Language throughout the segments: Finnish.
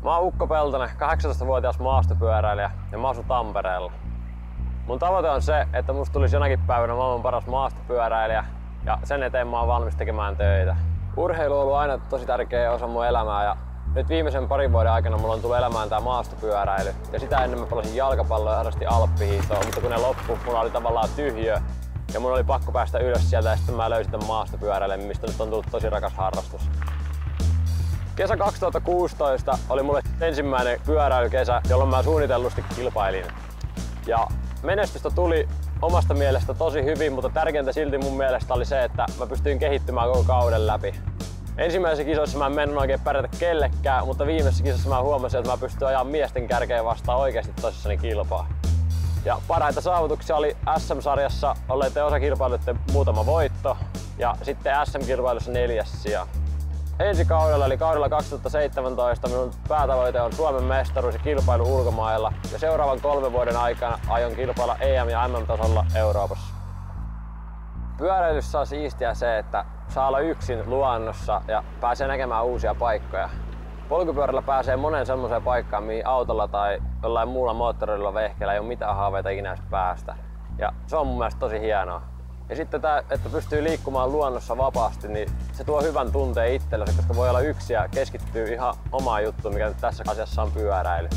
Mä oon Ukko Peltonen, 18-vuotias maastopyöräilijä ja mä asun Tampereella. Mun tavoite on se, että musta tulisi jonakin päivänä maailman paras maastopyöräilijä ja sen eteen mä oon valmis tekemään töitä. Urheilu on ollut aina tosi tärkeä osa mun elämää ja nyt viimeisen parin vuoden aikana mulla on tullut elämään tää maastopyöräily. Ja sitä ennen mä pelasin jalkapalloa ja harrastin alppihiihtoa, mutta kun ne loppu, mulla oli tavallaan tyhjö ja mun oli pakko päästä ylös sieltä ja sitten mä löysin tän maastopyöräilemisen, mistä nyt on tullut tosi rakas harrastus. Kesä 2016 oli mulle ensimmäinen pyöräilykesä, jolloin mä suunnitellusti kilpailin. Ja menestystä tuli omasta mielestä tosi hyvin, mutta tärkeintä silti mun mielestä oli se, että mä pystyin kehittymään koko kauden läpi. Ensimmäisessä kisoissa mä en mennyt oikein pärjätä kellekään, mutta viimeisessä kisassa mä huomasin, että mä pystyin ajaa miesten kärkeen vastaan oikeasti tosissani kilpaa. Ja parhaita saavutuksia oli SM-sarjassa olleiden osakilpailijoiden muutama voitto ja sitten SM-kilpailussa 4. sija. Ensi kaudella eli kaudella 2017 minun päätavoite on Suomen mestaruus ja kilpailu ulkomailla ja seuraavan 3 vuoden aikana aion kilpailla EM- ja MM-tasolla Euroopassa. Pyöräilyssä on siistiä se, että saa olla yksin luonnossa ja pääsee näkemään uusia paikkoja. Polkupyörällä pääsee moneen semmoiseen paikkaan, mihin autolla tai jollain muulla moottorilla vehkeellä ei ole mitään haaveita ikinä päästä. Ja se on mun mielestä tosi hienoa. Ja sitten tää, että pystyy liikkumaan luonnossa vapaasti, niin se tuo hyvän tunteen itsellensä, koska voi olla yksin ja keskittyy ihan omaan juttuun, mikä nyt tässä asiassa on pyöräily.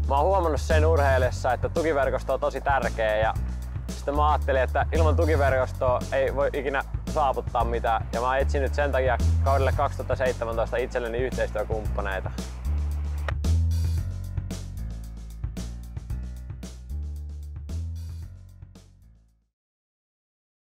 Mä oon huomannut sen urheilessa, että tukiverkosto on tosi tärkeä ja sitten mä ajattelin, että ilman tukiverkostoa ei voi ikinä saavuttaa mitään ja mä etsin nyt sen takia kaudelle 2017 itselleni yhteistyökumppaneita.